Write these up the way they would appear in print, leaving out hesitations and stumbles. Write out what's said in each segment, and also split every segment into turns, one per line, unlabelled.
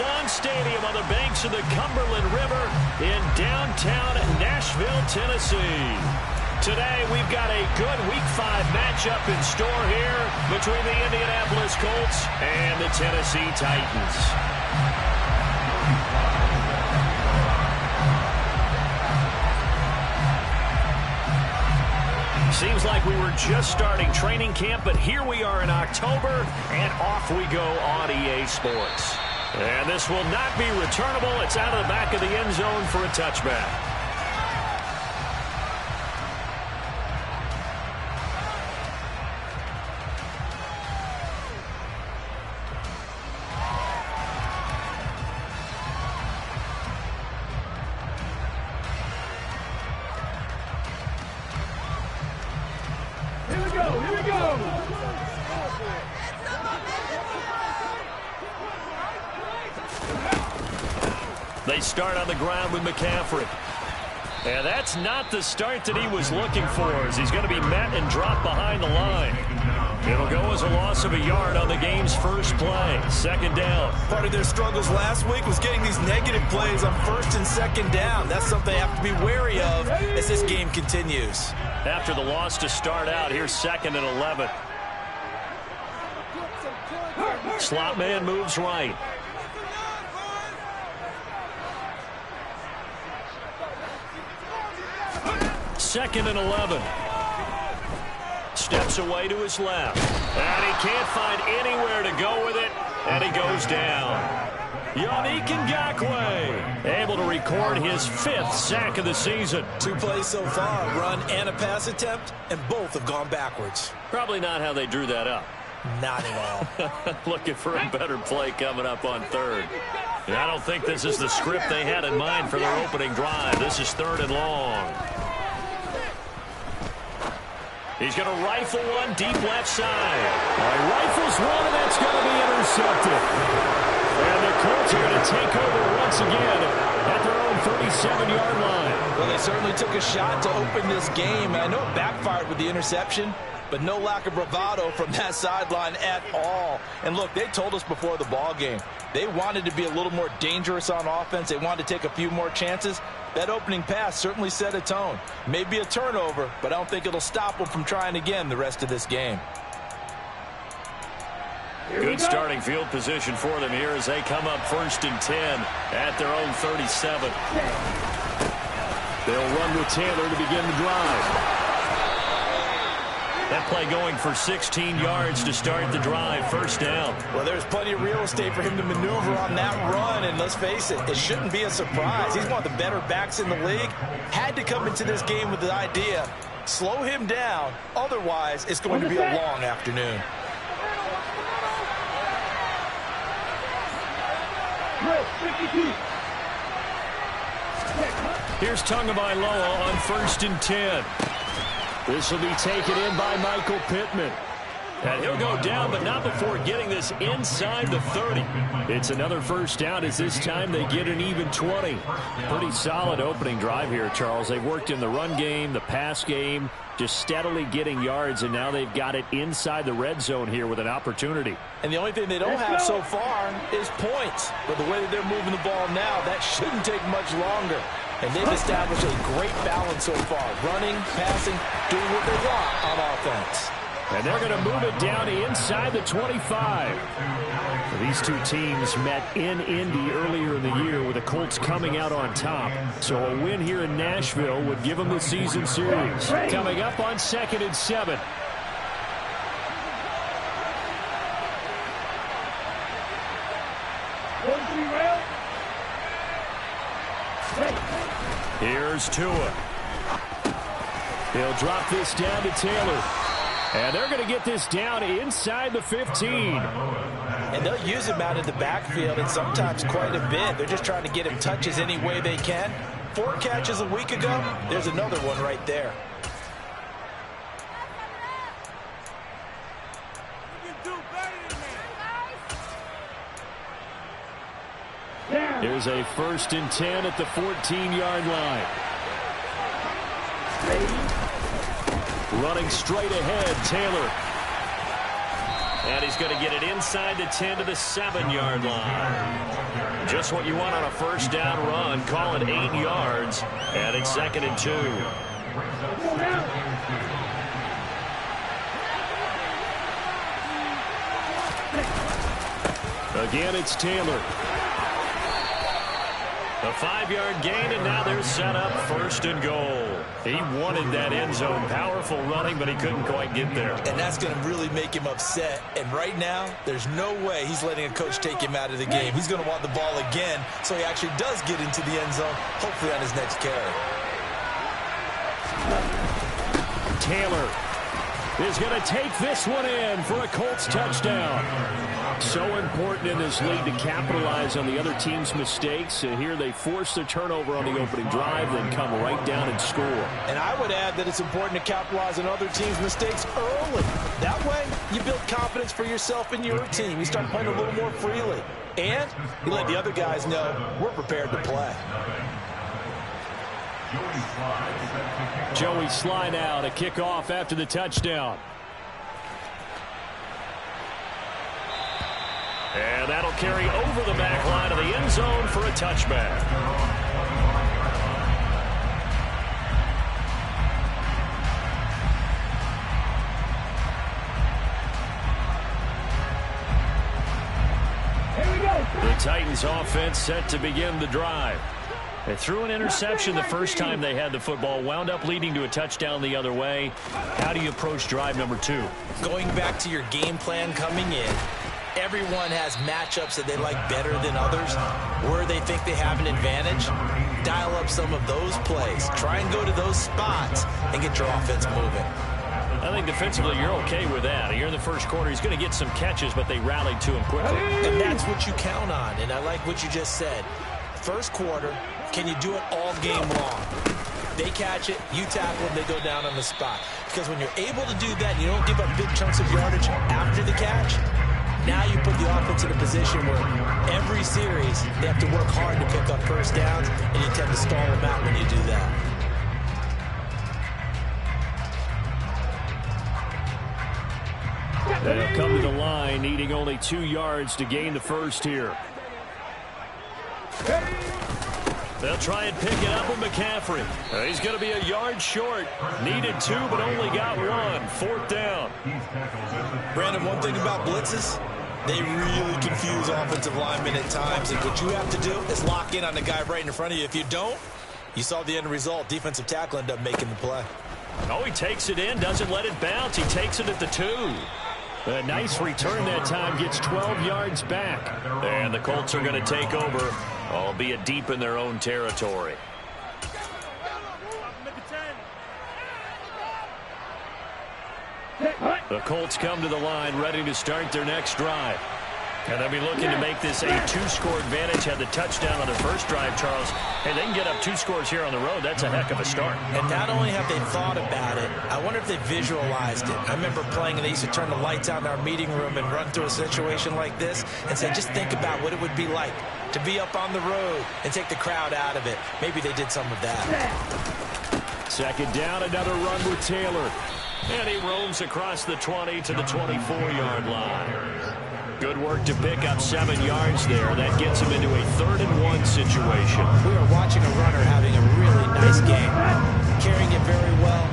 Sun Stadium on the banks of the Cumberland River in downtown Nashville, Tennessee. Today, we've got a good Week 5 matchup in store here between the Indianapolis Colts and the Tennessee Titans. Seems like we were just starting training camp, but here we are in October, and off we go on EA Sports. And this will not be returnable. It's out of the back of the end zone for a touchback. They start on the ground with McCaffrey. And that's not the start that he was looking for, as he's going to be met and dropped behind the line. It'll go as a loss of a yard on the game's first play. Second down.
Part of their struggles last week was getting these negative plays on first and second down. That's something they have to be wary of as this game continues.
After the loss to start out, here's 2nd and 11. Slot man moves right. Second and 11. Steps away to his left. And he can't find anywhere to go with it. And he goes down. Yannick Ngakoue able to record his 5th sack of the season.
2 plays so far, a run and a pass attempt, and both have gone backwards.
Probably not how they drew that up.
Not at all.
Looking for a better play coming up on 3rd. And I don't think this is the script they had in mind for their opening drive. This is 3rd and long. He's going to rifle one deep left side. He rifles one, and that's going to be intercepted. And the Colts are going to take over once again at their own 37-yard line.
Well, they certainly took a shot to open this game. I know it backfired with the interception, but no lack of bravado from that sideline at all. And look, they told us before the ball game, they wanted to be a little more dangerous on offense. They wanted to take a few more chances. That opening pass certainly set a tone. Maybe a turnover, but I don't think it'll stop them from trying again the rest of this game.
Good starting field position for them here as they come up 1st and 10 at their own 37. They'll run with Taylor to begin the drive. That play going for 16 yards to start the drive. 1st down.
Well, there's plenty of real estate for him to maneuver on that run, and let's face it, it shouldn't be a surprise. He's one of the better backs in the league. Had to come into this game with the idea, slow him down, otherwise it's going to be a long afternoon.
Here's Tagovailoa on 1st and 10. This will be taken in by Michael Pittman. And he'll go down, but not before getting this inside the 30. It's another 1st down as this time they get an even 20. Pretty solid opening drive here, Charles. They've worked in the run game, the pass game, just steadily getting yards, and now they've got it inside the red zone here with an opportunity.
And the only thing they don't have so far is points. But the way that they're moving the ball now, that shouldn't take much longer. And they've established a great balance so far. Running, passing, doing what they want on offense.
And they're going to move it down inside the 25. These two teams met in Indy earlier in the year with the Colts coming out on top. So a win here in Nashville would give them the season series. Coming up on 2nd and 7. Here's Tua. He'll drop this down to Taylor. And they're going to get this down inside the 15.
And they'll use him out in the backfield, and sometimes quite a bit. They're just trying to get him touches any way they can. 4 catches a week ago. There's another one right there.
Here's a 1st and 10 at the 14-yard line. Running straight ahead, Taylor. And he's going to get it inside the 10 to the 7-yard line. Just what you want on a first down run. Call it 8 yards, and it's 2nd and 2. Again, it's Taylor. A 5-yard gain, and now they're set up 1st and goal. He wanted that end zone. Powerful running, but he couldn't quite get there.
And that's going to really make him upset. And right now, there's no way he's letting a coach take him out of the game. He's going to want the ball again, so he actually does get into the end zone, hopefully on his next carry.
Taylor is going to take this one in for a Colts touchdown. So important in this league to capitalize on the other team's mistakes. Here they force the turnover on the opening drive, then come right down and score. And
I would add that it's important to capitalize on other teams' mistakes early. That way, you build confidence for yourself and your team. You start playing a little more freely. And you let the other guys know we're prepared to play.
Joey Slye now to kick off after the touchdown. And that'll carry over the back line of the end zone for a touchback.
Here we go.
The Titans offense set to begin the drive. They threw an interception the first time they had the football, wound up leading to a touchdown the other way. How do you approach drive number 2?
Going back to your game plan coming in, everyone has matchups that they like better than others, where they think they have an advantage. Dial up some of those plays. Try and go to those spots and get your offense moving.
I think defensively you're okay with that. Here in the first quarter, he's going to get some catches, but they rallied to him quickly.
And that's what you count on, and I like what you just said. First quarter, can you do it all game long? They catch it, you tackle them, they go down on the spot. Because when you're able to do that, and you don't give up big chunks of yardage after the catch, now you put the offense in a position where every series they have to work hard to pick up first downs, and you tend to stall them out when you do that.
They'll come to the line, needing only 2 yards to gain the first here. They'll try and pick it up with McCaffrey. He's going to be a yard short. Needed 2, but only got 1. 4th down.
Brandon, one thing about blitzes, they really confuse offensive linemen at times. And what you have to do is lock in on the guy right in front of you. If you don't, you saw the end result. Defensive tackle ended up making the play.
Oh, he takes it in, doesn't let it bounce. He takes it at the 2. A nice return that time, gets 12 yards back. And the Colts are going to take over, albeit deep in their own territory. The Colts come to the line, ready to start their next drive. And they'll be looking to make this a 2-score advantage. Had the touchdown on their first drive, Charles. Hey, they can get up 2 scores here on the road. That's a heck of a start.
And not only have they thought about it, I wonder if they visualized it. I remember playing, and they used to turn the lights out in our meeting room and run through a situation like this and say, just think about what it would be like to be up on the road and take the crowd out of it. Maybe they did some of that.
2nd down, another run with Taylor. And he roams across the 20 to the 24-yard line. Good work to pick up 7 yards there. That gets him into a 3rd and 1 situation.
We are watching a runner having a really nice game. Carrying it very well.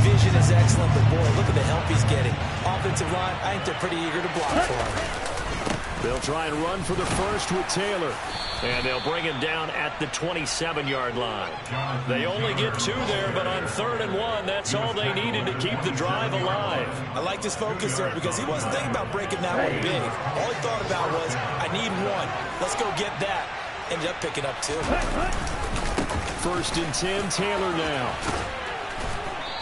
Vision is excellent, but boy, look at the help he's getting. Offensive line, I think they're pretty eager to block for him.
They'll try and run for the first with Taylor. And they'll bring him down at the 27-yard line. They only get 2 there, but on 3rd and 1, that's all they needed to keep the drive alive.
I like this focus there because he wasn't thinking about breaking that one big. All he thought about was, I need 1. Let's go get that. Ended up picking up 2.
1st and 10, Taylor now.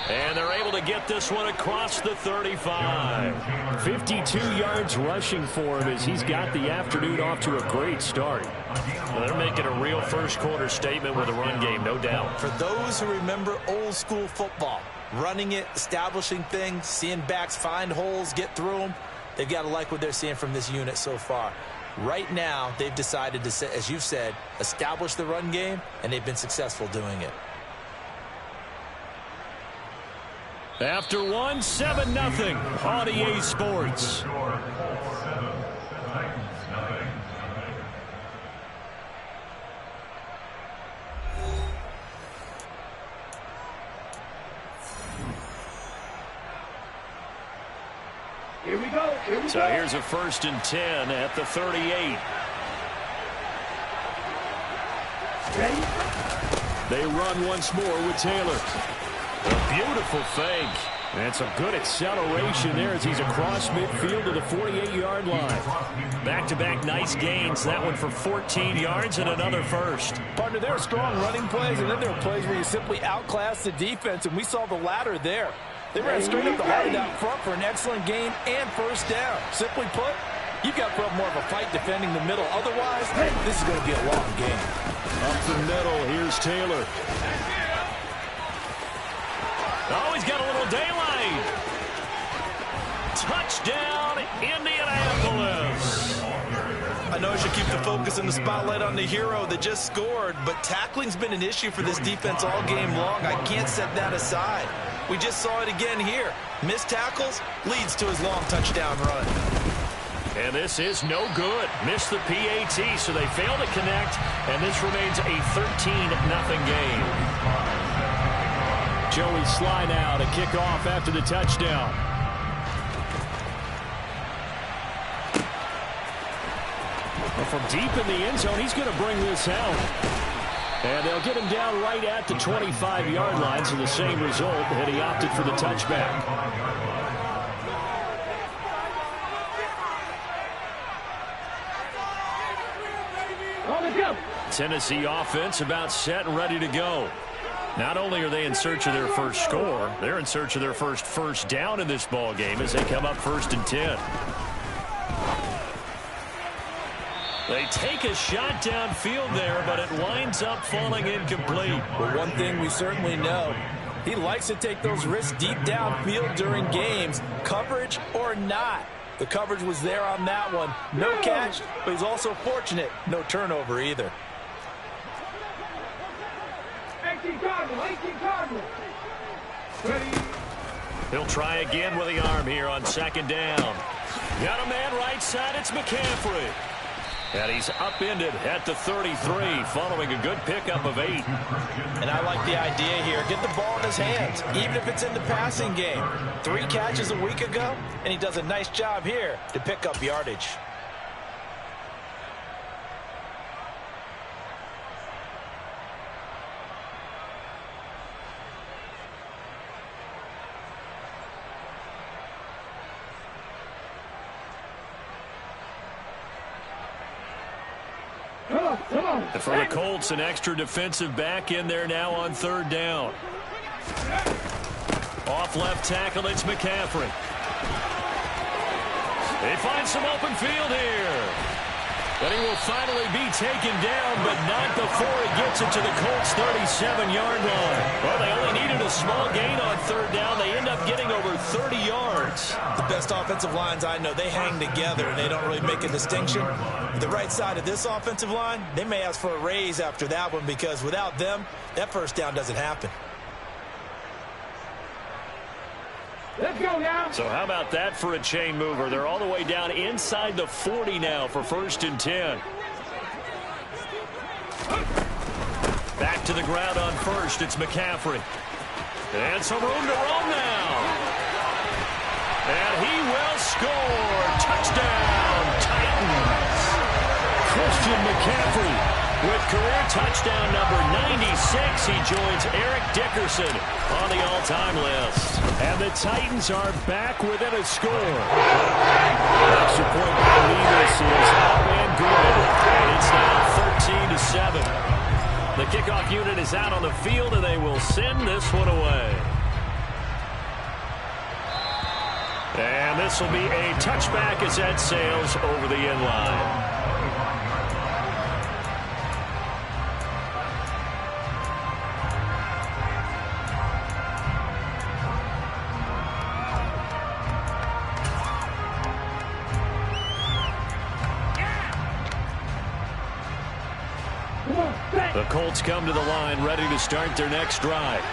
And they're able to get this one across the 35. 52 yards rushing for him as he's got the afternoon off to a great start. Well, they're making a real first quarter statement with a run game, no doubt.
For those who remember old school football, running it, establishing things, seeing backs find holes, get through them, they've got to like what they're seeing from this unit so far. Right now, they've decided to, as you've said, establish the run game, and they've been successful doing it.
After 1, 7-0 on EA Sports. So here's a 1st and 10 at the 38. They run once more with Taylor. A beautiful fake. And some good acceleration there as he's across midfield to the 48-yard line. Back-to-back nice gains. That one for 14 yards and another first.
Partner, there are strong running plays, and then there are plays where you simply outclass the defense, and we saw the latter there. They ran straight up the heart out front for an excellent gain and first down. Simply put, you've got to put up more of a fight defending the middle. Otherwise, this is going to be a long game.
Up the middle, here's Taylor. Oh, he's got a little daylight. Touchdown, Indianapolis.
I know I should keep the focus and the spotlight on the hero that just scored, but tackling's been an issue for this defense all game long. I can't set that aside. We just saw it again here. Missed tackles leads to his long touchdown run.
And this is no good. Missed the PAT, so they fail to connect, and this remains a 13-0 game. Joey Sly now to kick off after the touchdown. Well, from deep in the end zone, he's going to bring this out. And they'll get him down right at the 25-yard line, so the same result, and he opted for the touchback. Tennessee offense about set and ready to go. Not only are they in search of their first score, they're in search of their first down in this ball game as they come up 1st and 10. They take a shot downfield there, but it winds up falling incomplete.
Well, one thing we certainly know, he likes to take those risks deep downfield during games, coverage or not. The coverage was there on that one. No catch, but he's also fortunate. No turnover either.
He'll try again with the arm here on 2nd down. Got a man right side. It's McCaffrey. And he's upended at the 33 following a good pickup of 8.
And I like the idea here. Get the ball in his hands, even if it's in the passing game. 3 catches a week ago, and he does a nice job here to pick up yardage.
For the Colts, an extra defensive back in there now on 3rd down. Off left tackle, it's McCaffrey. They find some open field here. But he will finally be taken down, but not before he gets it to the Colts' 37-yard line. Well, they only needed a small gain on 3rd down. They end up getting over 30 yards.
The best offensive lines I know, they hang together, and they don't really make a distinction. The right side of this offensive line, they may ask for a raise after that one because without them, that first down doesn't happen.
Let's go now.
So how about that for a chain mover? They're all the way down inside the 40 now for 1st and 10. Back to the ground on 1st. It's McCaffrey. And some room to roam now. And he will score. Touchdown, Titans. Christian McCaffrey with career touchdown number 96. He joins Eric Dickerson on the all-time list. And the Titans are back within a score. Extra point by Levis is up and good. And it's now 13-7. The kickoff unit is out on the field, and they will send this one away. And this will be a touchback as that sails over the end line. The Colts come to the line ready to start their next drive.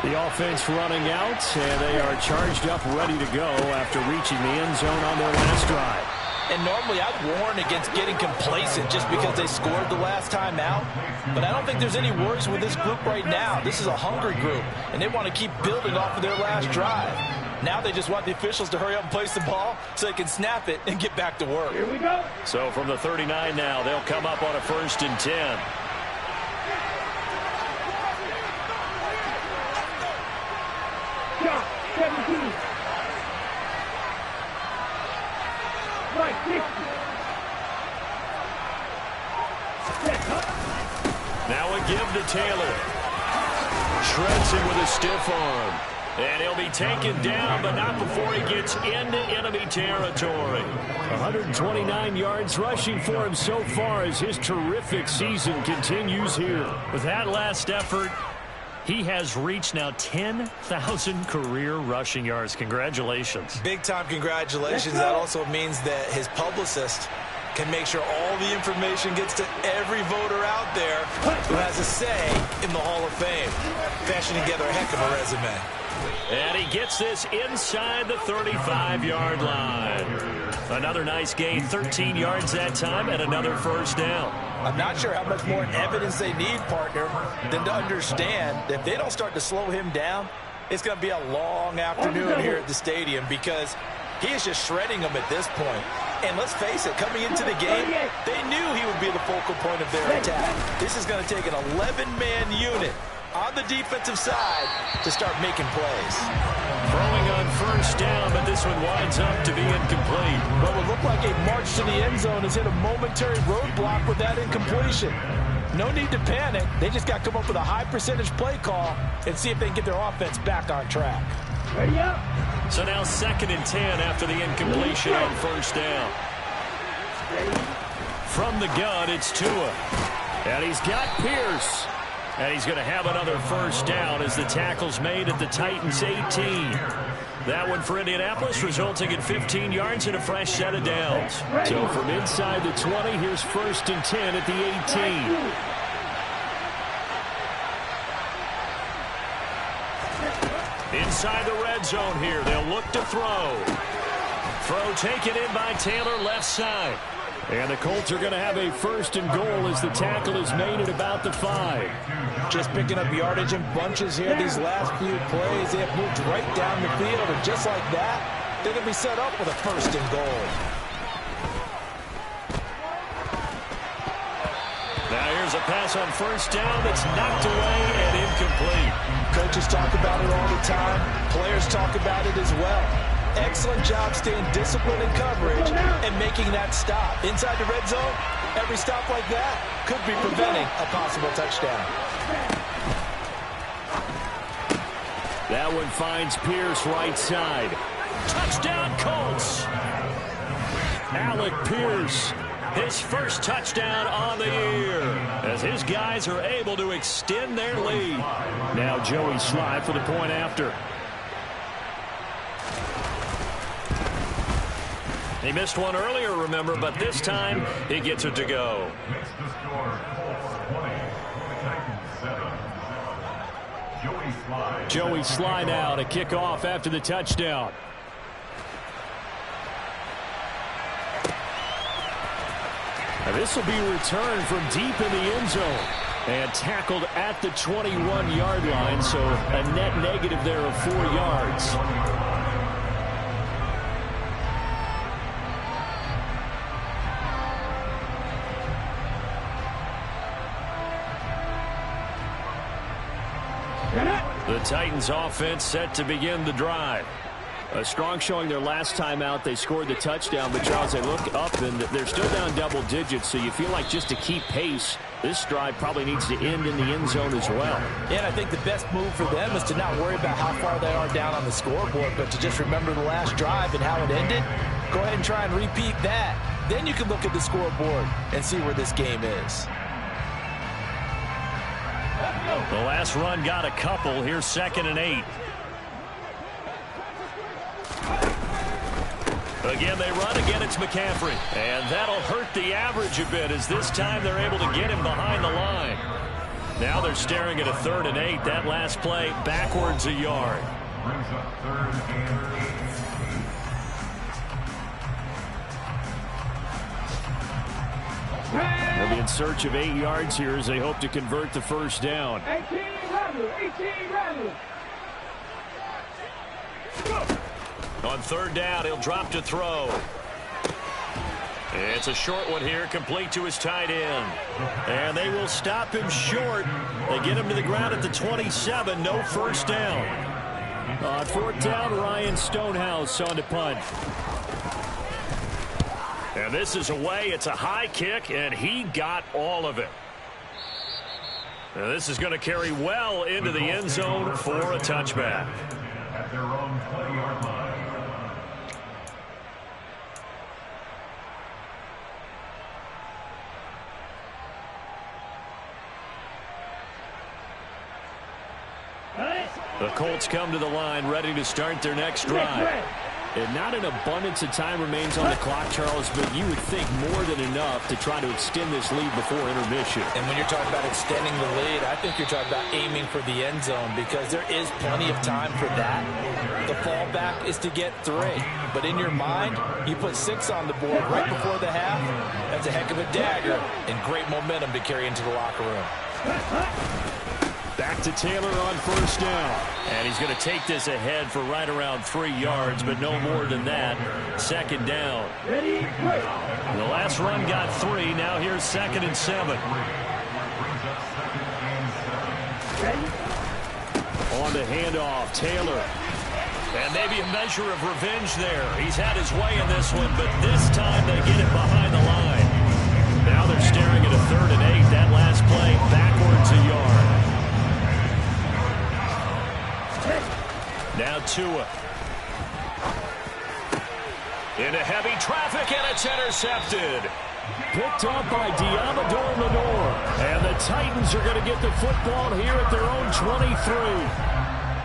The offense running out, and they are charged up ready to go after reaching the end zone on their last drive.
And normally I'd warn against getting complacent just because they scored the last time out. But I don't think there's any worries with this group right now. This is a hungry group, and they want to keep building off of their last drive. Now they just want the officials to hurry up and place the ball so they can snap it and get back to work.
Here we go.
So from the 39 now, they'll come up on a 1st and 10.
Shot, 17. Right, 60.
Now a give to Taylor. Shreds him with a stiff arm. And he'll be taken down, but not before he gets into enemy territory. 129 yards rushing for him so far as his terrific season continues here. With that last effort, he has reached now 10,000 career rushing yards. Congratulations.
Big-time congratulations. That also means that his publicist can make sure all the information gets to every voter out there who has a say in the Hall of Fame. Fashioning together a heck of a resume.
And he gets this inside the 35-yard line. Another nice gain, 13 yards that time, and another 1st down.
I'm not sure how much more evidence they need, partner, than to understand that if they don't start to slow him down, it's going to be a long afternoon here at the stadium because he is just shredding them at this point. And let's face it, coming into the game, they knew he would be the focal point of their attack. This is going to take an 11-man unit on the defensive side to start making plays.
Throwing on 1st down, but this one winds up to be incomplete.
What would look like a march to the end zone has hit a momentary roadblock with that incompletion. No need to panic. They just got to come up with a high percentage play call and see if they can get their offense back on track.
Ready up.
So now 2nd and 10 after the incompletion on 1st down. From the gun, it's Tua. And he's got Pierce. And he's going to have another 1st down as the tackle's made at the Titans' 18. That one for Indianapolis, resulting in 15 yards and a fresh set of downs. So from inside the 20, here's 1st and 10 at the 18. Inside the red zone here, they'll look to throw. Throw taken in by Taylor, left side. And the Colts are going to have a 1st and goal as the tackle is made at about the 5.
Just picking up yardage in bunches here these last few plays. They have moved right down the field, and just like that, they're going to be set up with a 1st and goal.
Now here's a pass on 1st down that's knocked away and incomplete.
Coaches talk about it all the time. Players talk about it as well. Excellent job staying disciplined in coverage and making that stop. Inside the red zone, every stop like that could be preventing a possible touchdown.
That one finds Pierce right side. Touchdown Colts. Alec Pierce, his 1st touchdown on the year as his guys are able to extend their lead. Now Joey Sly for the point after. He missed one earlier, remember, but this time he gets it to go. Joey Sly now to kick off after the touchdown. Now this will be returned from deep in the end zone and tackled at the 21-yard line, so a net negative there of 4 yards. The Titans offense set to begin the drive. A strong showing their last time out. They scored the touchdown, but Charles, they look up and they're still down double digits, so you feel like just to keep pace, this drive probably needs to end in the end zone as well.
Yeah, and I think the best move for them is to not worry about how far they are down on the scoreboard, but to just remember the last drive and how it ended. Go ahead and try and repeat that. Then you can look at the scoreboard and see where this game is.
The last run got a couple. Here's 2nd and 8. Again, they run. Again, it's McCaffrey. And that'll hurt the average a bit as this time they're able to get him behind the line. Now they're staring at a 3rd and 8. That last play backwards a yard. They'll be in search of 8 yards here as they hope to convert the 1st down.
18 run.
On third down, he'll drop to throw. It's a short one here, complete to his tight end. And they will stop him short. They get him to the ground at the 27, no first down. On fourth down, Ryan Stonehouse on to punt. And this is away. It's a high kick, and he got all of it. Now this is going to carry well into the end zone for a touchback.
At their own 20-yard line.
The Colts come to the line ready to start their next drive. And not an abundance of time remains on the clock, Charles, but you would think more than enough to try to extend this lead before intermission.
And when you're talking about extending the lead, I think you're talking about aiming for the end zone because there is plenty of time for that. The fallback is to get 3. But in your mind, you put 6 on the board right before the half. That's a heck of a dagger and great momentum to carry into the locker room.
Back to Taylor on first down. And he's going to take this ahead for right around 3 yards, but no more than that. Second down. The last run got 3. Now here's 2nd and 7. On the handoff, Taylor. And maybe a measure of revenge there. He's had his way in this one, but this time they get it behind the line. Now they're staring at a 3rd and 8. That last play backwards a yard. Now Tua. Into heavy traffic, and it's intercepted. Picked up by Diamador Lenore. And the Titans are going to get the football here at their own 23.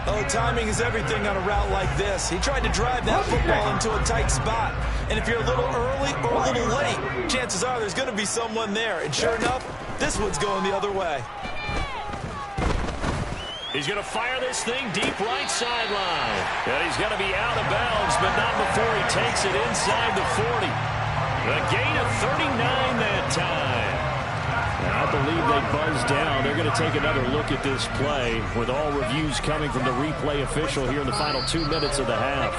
Oh, timing is everything on a route like this. He tried to drive that football into a tight spot. And if you're a little early or a little late, chances are there's going to be someone there. And sure enough, this one's going the other way.
He's going to fire this thing deep right sideline. And he's going to be out of bounds, but not before he takes it inside the 40. A gain of 39 that time. I believe they buzzed down. They're going to take another look at this play with all reviews coming from the replay official here in the final 2 minutes of the half.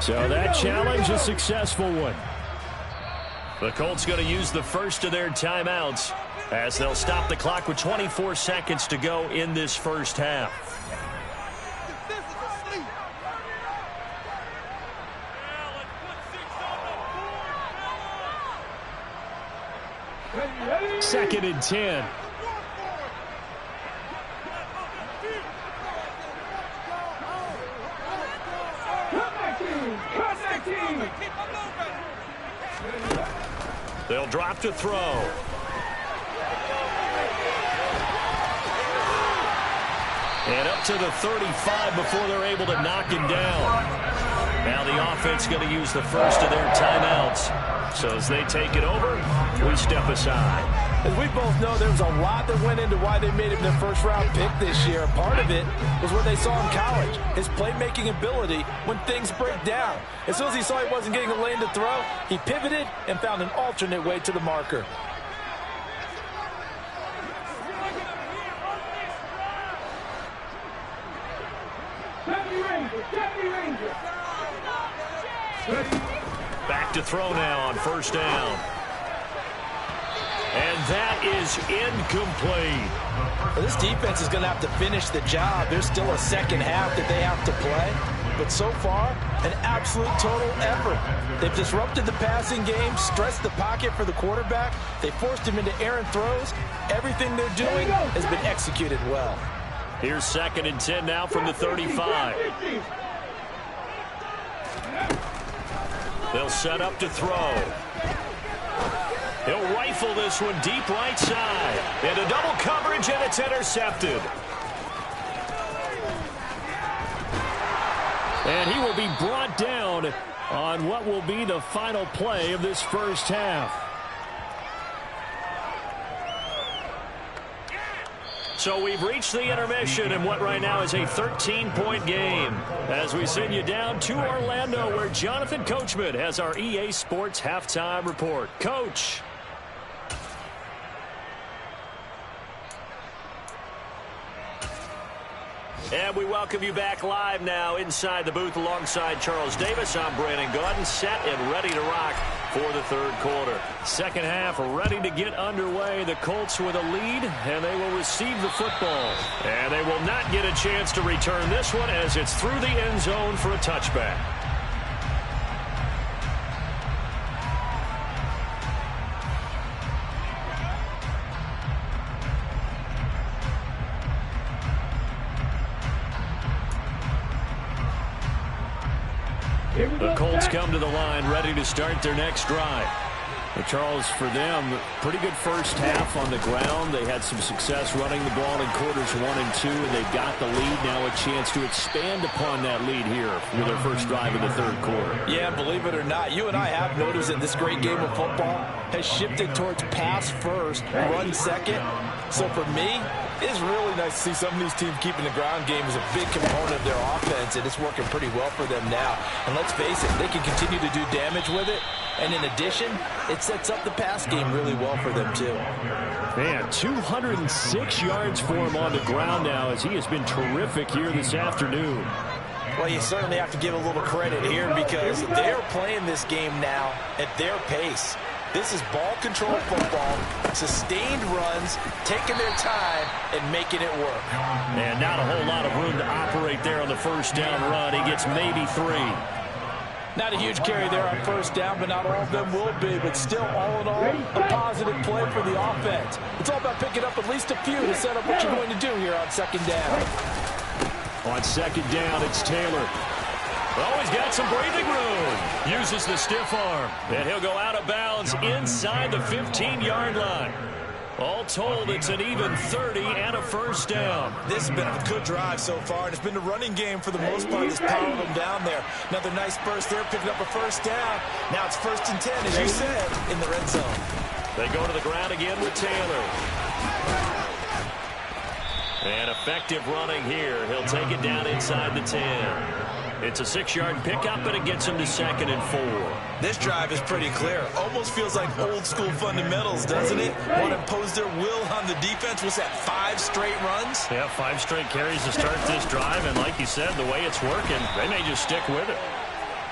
So that challenge, a successful one. The Colts going to use the first of their timeouts as they'll stop the clock with 24 seconds to go in this first half. Second and 10. They'll drop to throw. And up to the 35 before they're able to knock him down. Now the offense going to use the first of their timeouts. So as they take it over, we step aside.
As we both know, there was a lot that went into why they made him their first-round pick this year. Part of it was what they saw in college, his playmaking ability when things break down. As soon as he saw he wasn't getting a lane to throw, he pivoted and found an alternate way to the marker.
Back to throw now on first down. And that is incomplete.
Well, this defense is going to have to finish the job. There's still a second half that they have to play. But so far, an absolute total effort. They've disrupted the passing game, stressed the pocket for the quarterback. They forced him into errant throws. Everything they're doing has been executed well.
Here's 2nd and 10 now from the 35. They'll set up to throw. He'll rifle this one deep right side. Into double coverage, and it's intercepted. And he will be brought down on what will be the final play of this first half. So we've reached the intermission in what right now is a 13-point game as we send you down to Orlando where Jonathan Coachman has our EA Sports Halftime Report. Coach. And we welcome you back live now inside the booth alongside Charles Davis. I'm Brandon Gaudin, set and ready to rock for the third quarter. Second half ready to get underway. The Colts with a lead, and they will receive the football. And they will not get a chance to return this one as it's through the end zone for a touchback. The Colts come to the line ready to start their next drive. Charles, for them, pretty good first half on the ground. They had some success running the ball in quarters 1 and 2, and they've got the lead. Now a chance to expand upon that lead here with their first drive in the third quarter.
Yeah, believe it or not, you and I have noticed that this great game of football has shifted towards pass first, run second. So for me, it's really nice to see some of these teams keeping the ground game as a big component of their offense, and it's working pretty well for them now. And let's face it, they can continue to do damage with it. And in addition, it sets up the pass game really well for them, too.
Man, 206 yards for him on the ground now as he has been terrific here this afternoon.
Well, you certainly have to give a little credit here because they're playing this game now at their pace. This is ball control football, sustained runs, taking their time, and making it work.
And not a whole lot of room to operate there on the first down run. He gets maybe 3.
Not a huge carry there on first down, but not all of them will be. But still, all in all, a positive play for the offense. It's all about picking up at least a few to set up what you're going to do here on second down.
On second down, it's Taylor. Oh, he's got some breathing room. Uses the stiff arm. And he'll go out of bounds inside the 15-yard line. All told, it's an even 30 and a first down.
This has been a good drive so far, and it's been the running game for the most part that's powered them down there. Another nice burst there, picking up a first down. Now it's 1st and 10, as you said, in the red zone.
They go to the ground again with Taylor. And effective running here. He'll take it down inside the 10. It's a 6-yard pickup, and it gets him to 2nd and 4.
This drive is pretty clear. Almost feels like old-school fundamentals, doesn't it? Want to impose their will on the defense. Was that 5 straight runs?
Yeah, 5 straight carries to start this drive, and like you said, the way it's working, they may just stick with it.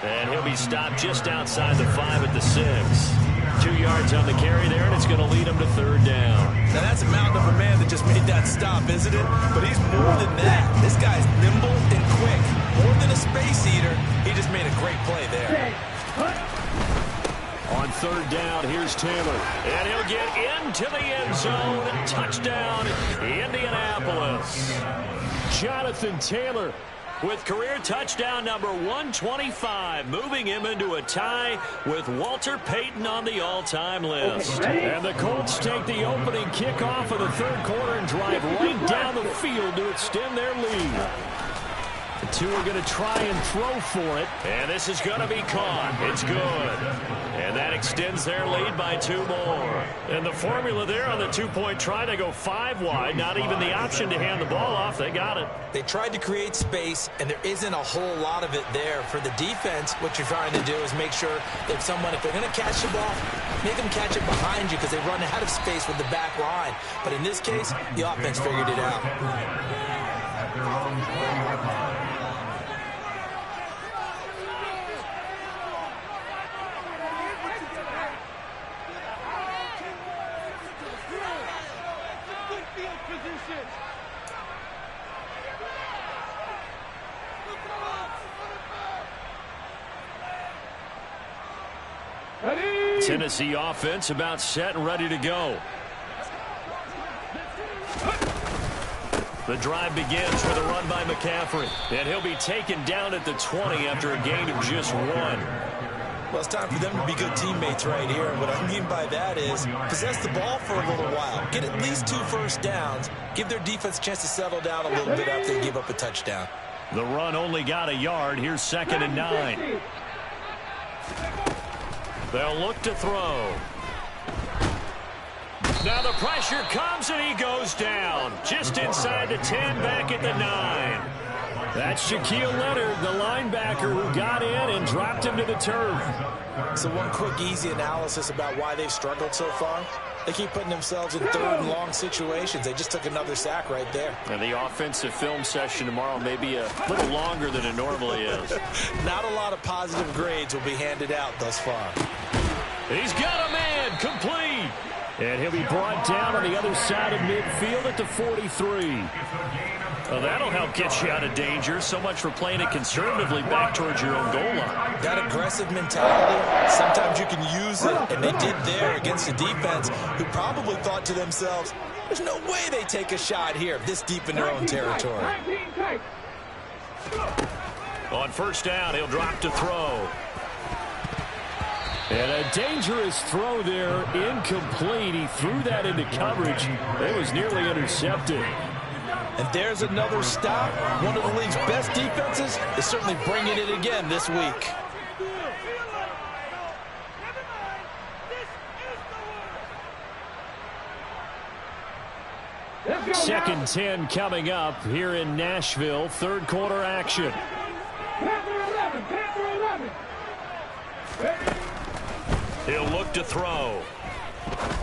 And he'll be stopped just outside the 5 at the 6. 2 yards on the carry there, and it's going to lead him to 3rd down.
Now, that's a mountain of a man that just made that stop, isn't it? But he's more than that. This guy's nimble and quick. More than a space eater, he just made a great play there.
On 3rd down, here's Taylor. And he'll get into the end zone. Touchdown, Indianapolis. Jonathan Taylor with career touchdown number 125, moving him into a tie with Walter Payton on the all-time list. And the Colts take the opening kickoff of the third quarter and drive right down the field to extend their lead. The two are going to try and throw for it, and this is going to be caught. It's good. And that extends their lead by 2 more. And the formula there on the 2-point try to go 5 wide, not even the option to hand the ball off. They got it.
They tried to create space, and there isn't a whole lot of it there. For the defense, what you're trying to do is make sure that if they're going to catch the ball, make them catch it behind you because they run out of space with the back line. But in this case, the offense figured it out.
Tennessee offense about set and ready to go. The drive begins with a run by McCaffrey, and he'll be taken down at the 20 after a gain of just 1.
Well, it's time for them to be good teammates right here. And what I mean by that is possess the ball for a little while. Get at least 2 first downs. Give their defense a chance to settle down a little bit after they give up a touchdown.
The run only got a yard. Here's 2nd and 9. They'll look to throw. Now the pressure comes, and he goes down. Just inside the 10, back at the 9. That's Shaquille Leonard, the linebacker, who got in and dropped him to the turf.
So one quick, easy analysis about why they've struggled so far. They keep putting themselves in third and long situations. They just took another sack right there.
And the offensive film session tomorrow may be a little longer than it normally is.
Not a lot of positive grades will be handed out thus far.
He's got a man, complete. And he'll be brought down on the other side of midfield at the 43. Well, that'll help get you out of danger. So much for playing it conservatively back towards your own goal line.
That aggressive mentality, sometimes you can use it, and they did there against the defense, who probably thought to themselves, there's no way they take a shot here this deep in their own territory.
On first down, he'll drop to throw. And a dangerous throw there, incomplete. He threw that into coverage. It was nearly intercepted.
And there's another stop. One of the league's best defenses is certainly bringing it again this week.
Second 10 coming up here in Nashville. Third quarter action. He'll look to throw.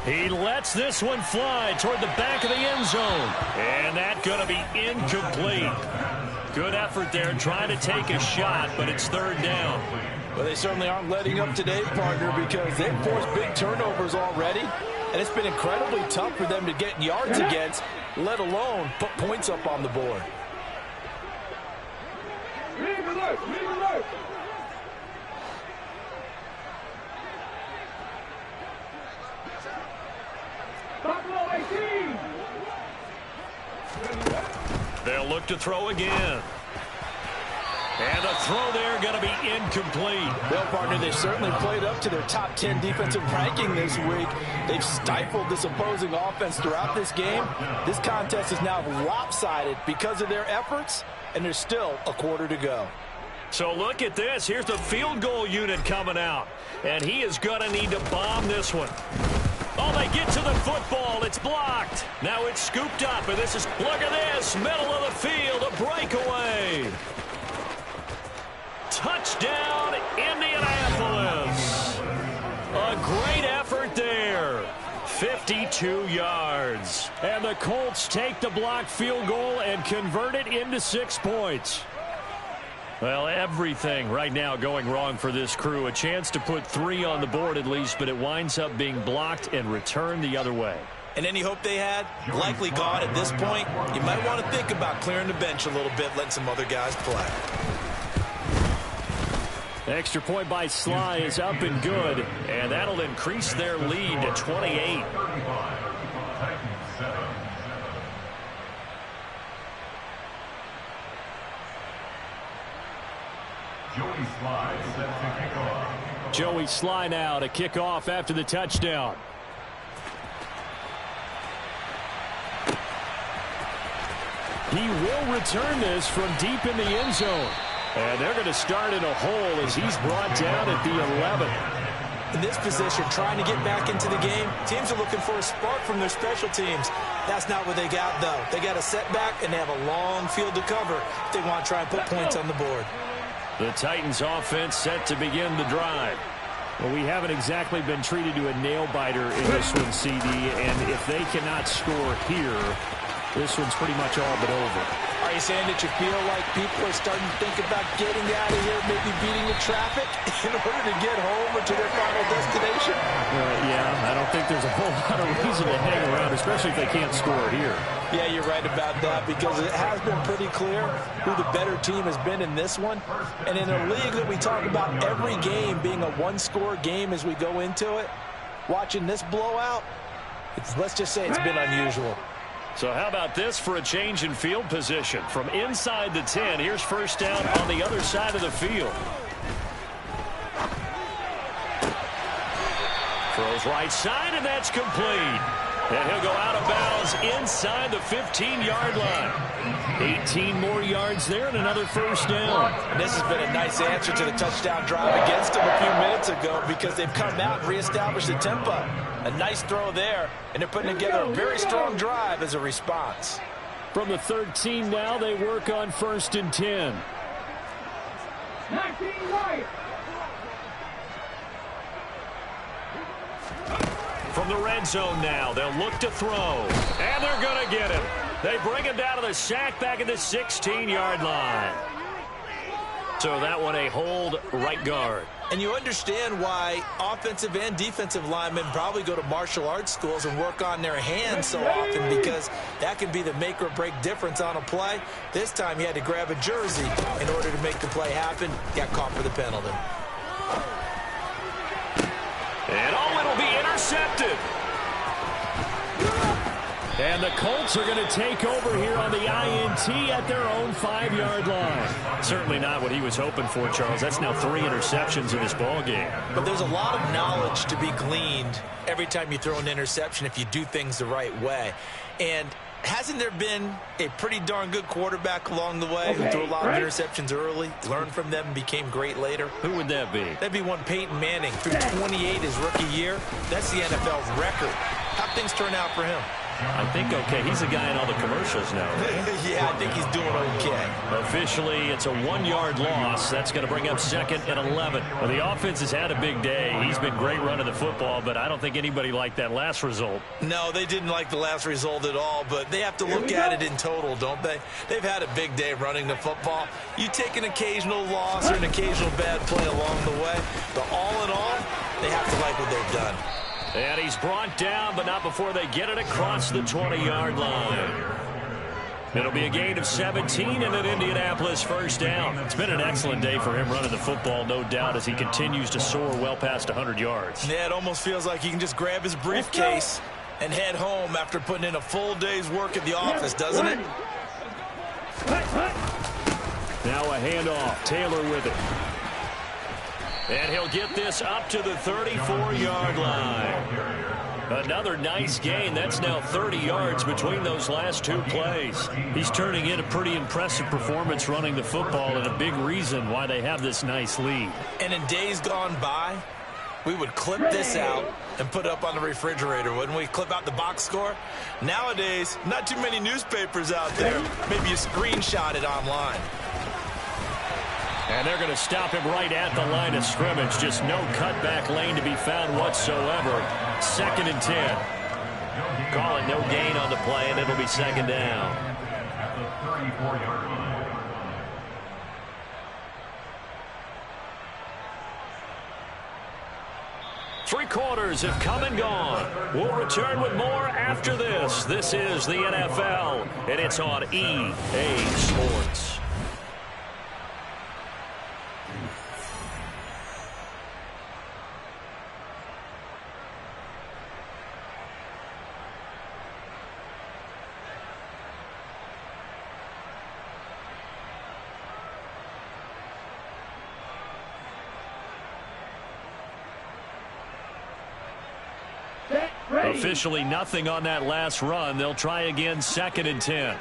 He lets this one fly toward the back of the end zone. And that's going to be incomplete. Good effort there trying to take a shot, but it's third down.
Well, they certainly aren't letting up today, partner, because they've forced big turnovers already. And it's been incredibly tough for them to get yards against, let alone put points up on the board.
They'll look to throw again. And the throw there going to be incomplete.
Well, partner, they've certainly played up to their top 10 defensive ranking this week. They've stifled this opposing offense throughout this game. This contest is now lopsided because of their efforts, and there's still a quarter to go.
So look at this. Here's the field goal unit coming out. And he is going to need to bomb this one. Oh, they get to the football. It's blocked. Now it's scooped up, and this is, look at this, middle of the field, a breakaway. Touchdown, Indianapolis. A great effort there. 52 yards. And the Colts take the blocked field goal and convert it into 6 points. Well, everything right now going wrong for this crew. A chance to put 3 on the board at least, but it winds up being blocked and returned the other way.
And any hope they had, likely gone at this point. You might want to think about clearing the bench a little bit, letting some other guys play.
Extra point by Sly is up and good, and that'll increase their lead to 28. Joey Sly now to kick off after the touchdown. He will return this from deep in the end zone. And they're going to start in a hole as he's brought down at the 11.
In this position, trying to get back into the game, teams are looking for a spark from their special teams. That's not what they got, though. They got a setback, and they have a long field to cover if they want to try and put points on the board.
The Titans offense set to begin the drive. Well, we haven't exactly been treated to a nail-biter in this one, CD, and if they cannot score here, this one's pretty much all but over.
Are you saying that you feel like people are starting to think about getting out of here, maybe beating the traffic in order to get home or to their final destination?
Yeah, I don't think there's a whole lot of reason to hang around, especially if they can't score here.
Yeah, you're right about that, because it has been pretty clear who the better team has been in this one. And in a league that we talk about every game being a one-score game as we go into it, watching this blowout, let's just say it's been unusual.
So how about this for a change in field position? From inside the 10, here's first down on the other side of the field. Throws right side, and that's complete. And he'll go out of bounds inside the 15-yard line. 18 more yards there and another first down.
And this has been a nice answer to the touchdown drive against them a few minutes ago, because they've come out and reestablished the tempo. A nice throw there, and they're putting together a very strong drive as a response.
From the 13 now, they work on first and 10.
19 right.
from the red zone now. They'll look to throw, and they're going to get him. They bring him down to the sack back at the 16-yard line. So that one a hold right guard.
And you understand why offensive and defensive linemen probably go to martial arts schools and work on their hands so often, because that can be the make or break difference on a play. This time he had to grab a jersey in order to make the play happen. Got caught for the penalty.
And it'll be intercepted. And the Colts are going to take over here on the INT at their own 5-yard line. Certainly not what he was hoping for, Charles. That's now 3 interceptions in this ball game.
But there's a lot of knowledge to be gleaned every time you throw an interception if you do things the right way. And hasn't there been a pretty darn good quarterback along the way who threw a lot of interceptions early, learned from them, and became great later?
Who would that be?
That'd be one Peyton Manning. Threw 28 his rookie year. That's the NFL's record. How'd things turn out for him?
I think okay. He's the guy in all the commercials now, right?
Yeah, I think he's doing okay.
Officially, it's a 1-yard loss. That's going to bring up 2nd and 11. Well, the offense has had a big day. He's been great running the football, but I don't think anybody liked that last result.
No, they didn't like the last result at all, but they have to look at it in total, don't they? They've had a big day running the football. You take an occasional loss or an occasional bad play along the way, but all in all, they have to like what they've done.
And he's brought down, but not before they get it across the 20-yard line. It'll be a gain of 17 and an Indianapolis first down. It's been an excellent day for him running the football, no doubt, as he continues to soar well past 100 yards.
Yeah, it almost feels like he can just grab his briefcase and head home after putting in a full day's work at the office, doesn't it?
Now a handoff. Taylor with it. And he'll get this up to the 34-yard line. Another nice gain. That's now 30 yards between those last 2 plays. He's turning in a pretty impressive performance running the football, and a big reason why they have this nice lead.
And in days gone by, we would clip this out and put it up on the refrigerator, wouldn't we? Clip out the box score. Nowadays, not too many newspapers out there. Maybe you screenshot it online.
And they're going to stop him right at the line of scrimmage. Just no cutback lane to be found whatsoever. 2nd and 10. Call it no gain on the play, and it'll be 2nd down.
At the 34-yard line.
Three quarters have come and gone. We'll return with more after this. This is the NFL, and it's on EA Sports. Officially nothing on that last run. They'll try again, 2nd and 10.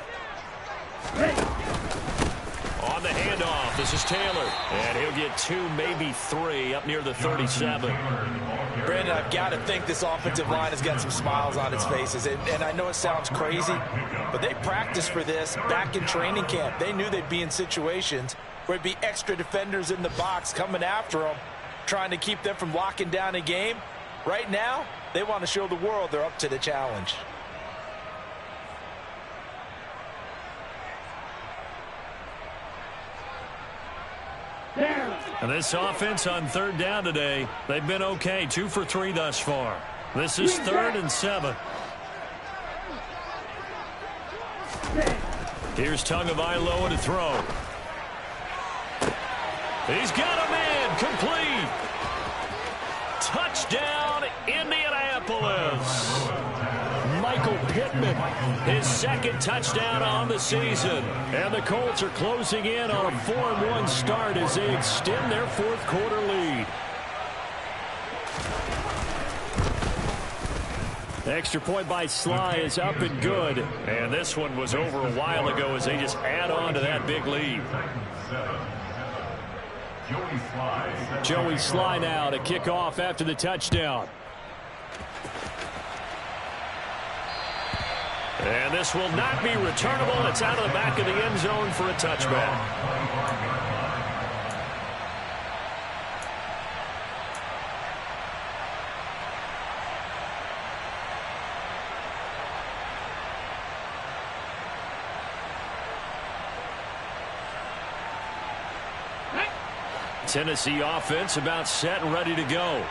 On the handoff, this is Taylor. And he'll get 2, maybe 3, up near the 37.
Brandon, I've got to think this offensive line has got some smiles on its faces. And I know it sounds crazy, but they practiced for this back in training camp. They knew they'd be in situations where it'd be extra defenders in the box coming after them, trying to keep them from locking down a game. Right now, they want to show the world they're up to the challenge.
And this offense on 3rd down today, they've been okay. 2 for 3 thus far. This is 3rd and 7. Here's Tagovailoa to throw. He's got a man complete. Touchdown, Indianapolis. Michael Pittman, his 2nd touchdown on the season. And the Colts are closing in on a 4-1 start as they extend their 4th quarter lead. The extra point by Sly is up and good. And this one was over a while ago as they just add on to that big lead. Joey Sly now to kick off after the touchdown. And this will not be returnable. It's out of the back of the end zone for a touchback. Tennessee offense about set and ready to go.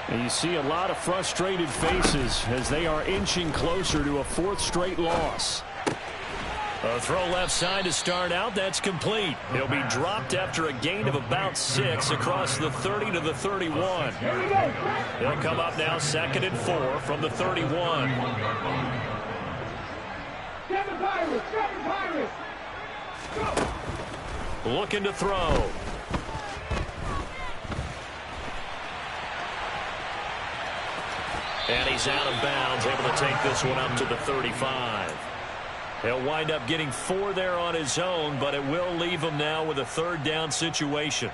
And you see a lot of frustrated faces as they are inching closer to a 4th straight loss. A throw left side to start out. That's complete. He'll be dropped after a gain of about 6 across the 30 to the 31. They'll come up now 2nd and 4 from the 31. Looking to throw. And he's out of bounds, able to take this one up to the 35. He'll wind up getting 4 there on his own, but it will leave him now with a 3rd down situation.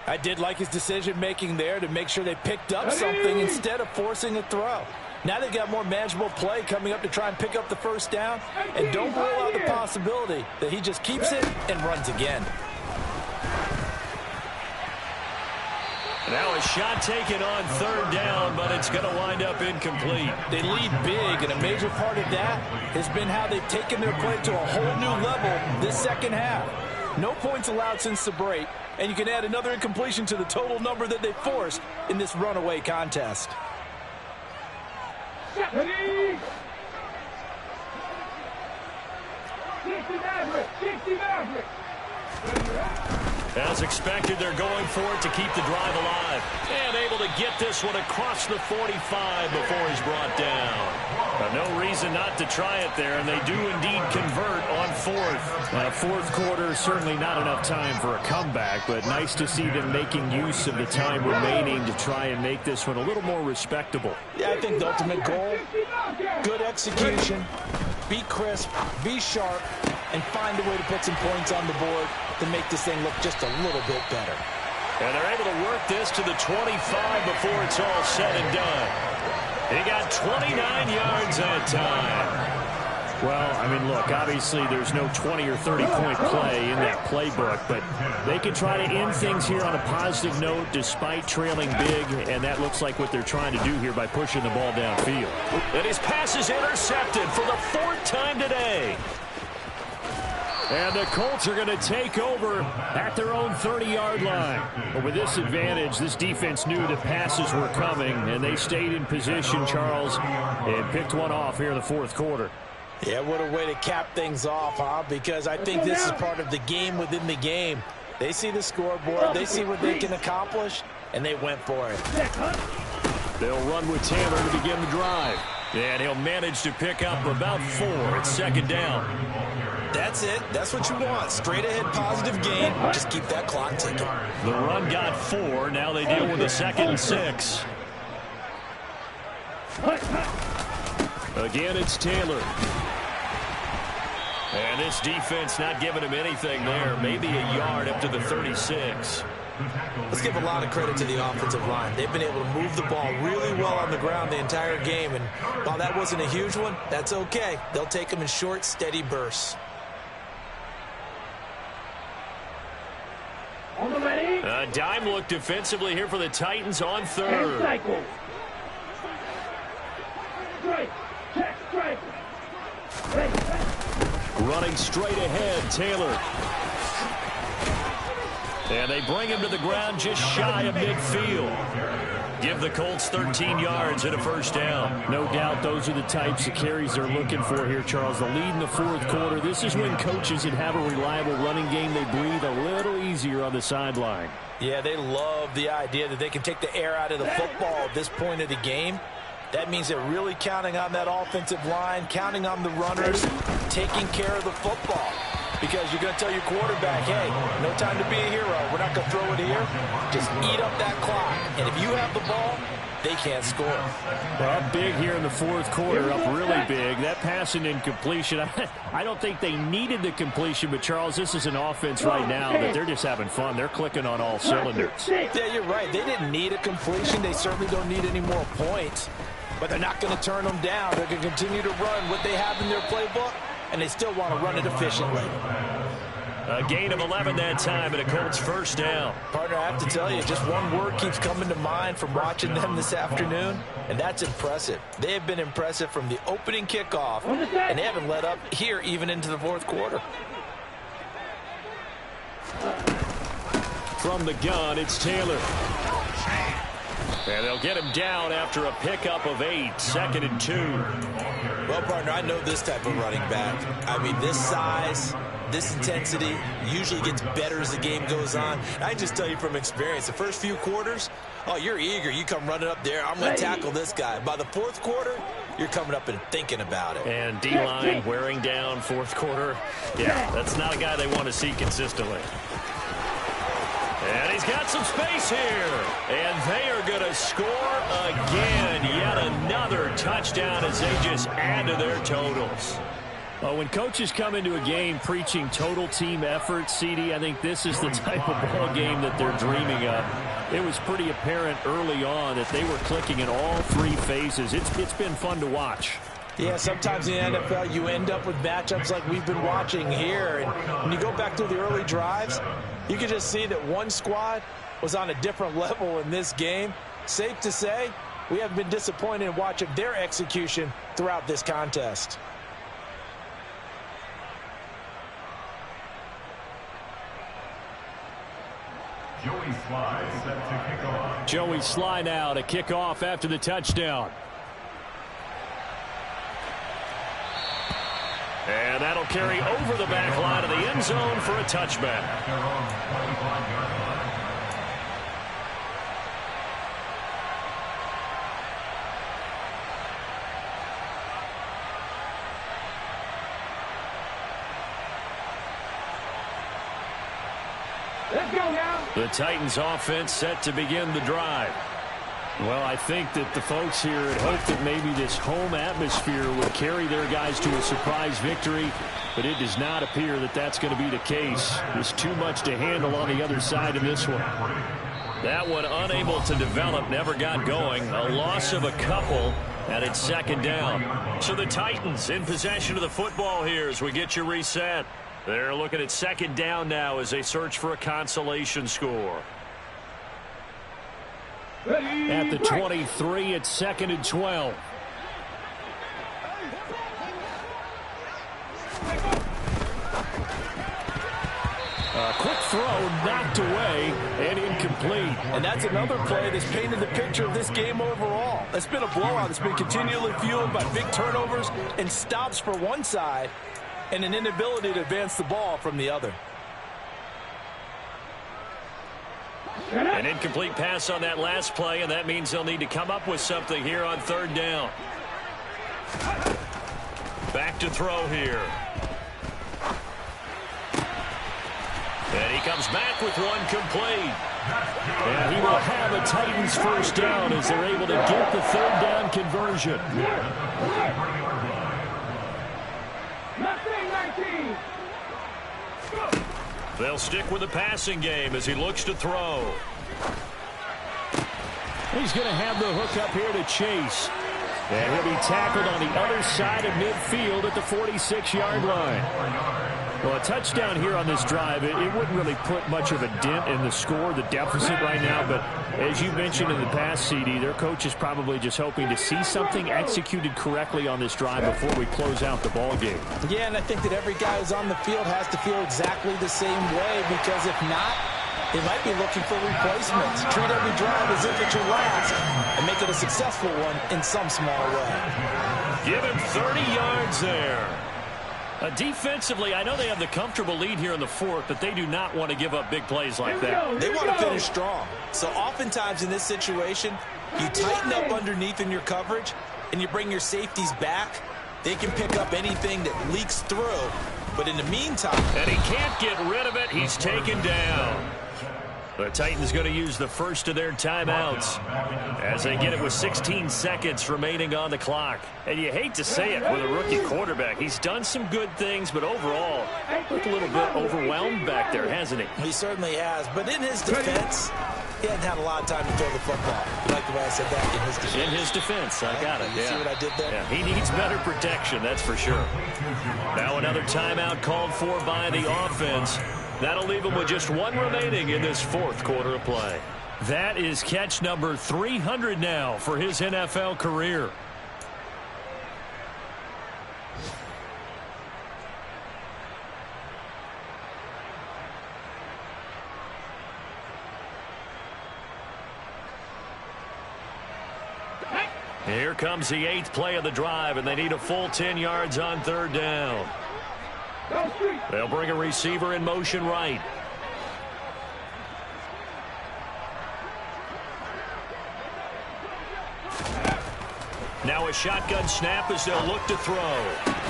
I did like his decision-making there to make sure they picked up something instead of forcing a throw. Now they've got more manageable play coming up to try and pick up the 1st down, and don't rule out the possibility that he just keeps it and runs again.
Now a shot taken on 3rd down, but it's going to wind up incomplete.
They lead big, and a major part of that has been how they've taken their play to a whole new level this 2nd half. No points allowed since the break, and you can add another incompletion to the total number that they forced in this runaway contest.
As expected, they're going for it to keep the drive alive. And able to get this one across the 45 before he's brought down. No reason not to try it there, and they do indeed convert on 4th.
4th quarter, certainly not enough time for a comeback, but nice to see them making use of the time remaining to try and make this one a little more respectable.
Yeah, I think the ultimate goal, good execution, be crisp, be sharp, and find a way to put some points on the board to make this thing look just a little bit better.
And they're able to work this to the 25 before it's all said and done. He got 29 yards that time.
Well, I mean, look, obviously there's no 20 or 30-point play in that playbook, but they can try to end things here on a positive note despite trailing big, and that looks like what they're trying to do here by pushing the ball downfield.
And his pass is intercepted for the 4th time today. And the Colts are going to take over at their own 30-yard line.
But with this advantage, this defense knew the passes were coming, and they stayed in position, Charles, and picked one off here in the 4th quarter.
Yeah, what a way to cap things off, huh? Because I think this is part of the game within the game. They see the scoreboard, they see what they can accomplish, and they went for it.
They'll run with Taylor to begin the drive. And he'll manage to pick up about 4 at 2nd down.
That's it. That's what you want. Straight ahead positive gain. Just keep that clock ticking.
The run got 4. Now they deal with a 2nd and 6. Again, it's Taylor. And this defense not giving him anything there. Maybe a yard up to the 36.
Let's give a lot of credit to the offensive line. They've been able to move the ball really well on the ground the entire game. And while that wasn't a huge one, that's okay. They'll take them in short, steady bursts.
A dime look defensively here for the Titans on 3rd. Running straight ahead, Taylor. And they bring him to the ground just shy of midfield. Give the Colts 13 yards and a 1st down.
No doubt those are the types of carries they're looking for here, Charles. The lead in the 4th quarter. This is when coaches that have a reliable running game, they breathe a little easier on the sideline.
Yeah, they love the idea that they can take the air out of the football at this point of the game. That means they're really counting on that offensive line, counting on the runners, taking care of the football. Because you're going to tell your quarterback, hey, no time to be a hero. We're not going to throw it here. Just eat up that clock. And if you have the ball, they can't score.
Well, up big here in the 4th quarter, up really big. That pass and incompletion, I don't think they needed the completion, but, Charles, this is an offense right now that they're just having fun. They're clicking on all cylinders.
Yeah, you're right. They didn't need a completion. They certainly don't need any more points. But they're not going to turn them down. They're going to continue to run what they have in their playbook, and they still want to run it efficiently.
A gain of 11 that time and a Colts 1st down.
Partner, I have to tell you, just one word keeps coming to mind from watching them this afternoon, and that's impressive. They have been impressive from the opening kickoff, and they haven't let up here even into the 4th quarter.
from the gun, it's Taylor. And they'll get him down after a pickup of 8, 2nd and 2.
Well, partner, I know this type of running back. I mean, this size, this intensity usually gets better as the game goes on. I can just tell you from experience, the first few quarters, oh, you're eager. You come running up there. I'm going to tackle this guy. By the 4th quarter, you're coming up and thinking about it.
And D-line wearing down 4th quarter. Yeah, that's not a guy they want to see consistently. And he's got some space here. And they are going to score again. Yet another touchdown as they just add to their totals. Well, when coaches come into a game preaching total team effort, CD, I think this is the type of ball game that they're dreaming of. It was pretty apparent early on that they were clicking in all 3 phases. It's been fun to watch.
Yeah, sometimes in the NFL you end up with matchups like we've been watching here. And when you go back to the early drives, you can just see that one squad was on a different level in this game. Safe to say, we have been disappointed in watching their execution throughout this contest.
Joey Sly set to kick off.
Joey Sly now to kick off after the touchdown. And that'll carry over the back line of the end zone for a touchback.
Their own 25-yard line.
Let's go now.
The Titans offense set to begin the drive. Well, I think that the folks here had hoped that maybe this home atmosphere would carry their guys to a surprise victory, but it does not appear that that's going to be the case. There's too much to handle on the other side of this one. That one unable to develop, never got going. A loss of a couple, and it's 2nd down. So the Titans in possession of the football here as we get you reset. They're looking at 2nd down now as they search for a consolation score. At the 23, it's 2nd and 12. Quick throw knocked away and incomplete.
And that's another play that's painted the picture of this game overall. It's been a blowout. It's been continually fueled by big turnovers and stops for one side and an inability to advance the ball from the other.
An incomplete pass on that last play, and that means they'll need to come up with something here on 3rd down. Back to throw here. And he comes back with one complete. And he will have a Titans 1st down as they're able to get the 3rd down conversion. They'll stick with the passing game as he looks to throw. He's going to have the hook up here to Chase. And he'll be tackled on the other side of midfield at the 46-yard line. Well, a touchdown here on this drive, it wouldn't really put much of a dent in the score, the deficit right now. But as you mentioned in the past, CD, their coach is probably just hoping to see something executed correctly on this drive before we close out the ball game.
Yeah, and I think that every guy who's on the field has to feel exactly the same way, because if not, they might be looking for replacements. Treat every drive as if it's your last and make it a successful one in some small way.
Give him 30 yards there. Defensively, I know they have the comfortable lead here in the 4th, but they do not want to give up big plays like that.
They want to finish strong. So oftentimes in this situation, you tighten up underneath in your coverage and you bring your safeties back. They can pick up anything that leaks through. But in the meantime...
And he can't get rid of it. He's taken down. The Titans going to use the first of their timeouts as they get it with 16 seconds remaining on the clock. And you hate to say it with a rookie quarterback. He's done some good things, but overall, looked a little bit overwhelmed back there, hasn't he?
He certainly has. But in his defense, he hadn't had a lot of time to throw the football. You like the way I said that? In his defense.
In his defense. I got it.
You see what I did there?
Yeah, he needs better protection, that's for sure. Now another timeout called for by the offense. That'll leave him with just one remaining in this 4th quarter of play. That is catch number 300 now for his NFL career. Here comes the 8th play of the drive, and they need a full 10 yards on 3rd down. They'll bring a receiver in motion right. Now a shotgun snap as they'll look to throw.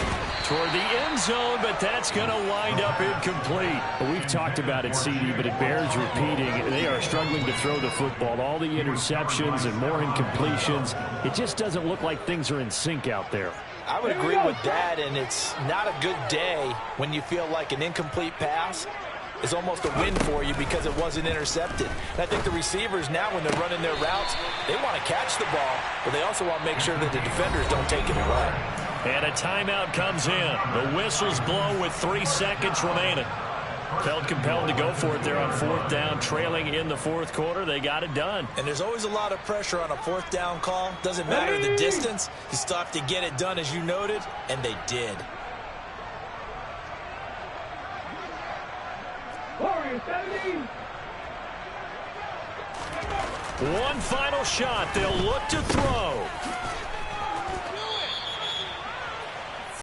Toward the end zone, but that's going to wind up incomplete.
Well, we've talked about it, CD, but it bears repeating. They are struggling to throw the football. All the interceptions and more incompletions. It just doesn't look like things are in sync out there.
I would agree with that, and it's not a good day when you feel like an incomplete pass is almost a win for you because it wasn't intercepted. And I think the receivers now, when they're running their routes, they want to catch the ball, but they also want to make sure that the defenders don't take it away.
And a timeout comes in. The whistles blow with 3 seconds remaining. Felt compelled to go for it there on 4th down, trailing in the 4th quarter. They got it done.
And there's always a lot of pressure on a 4th down call. Doesn't matter the distance. You still have to get it done, as you noted, and they did.
One final shot. They'll look to throw.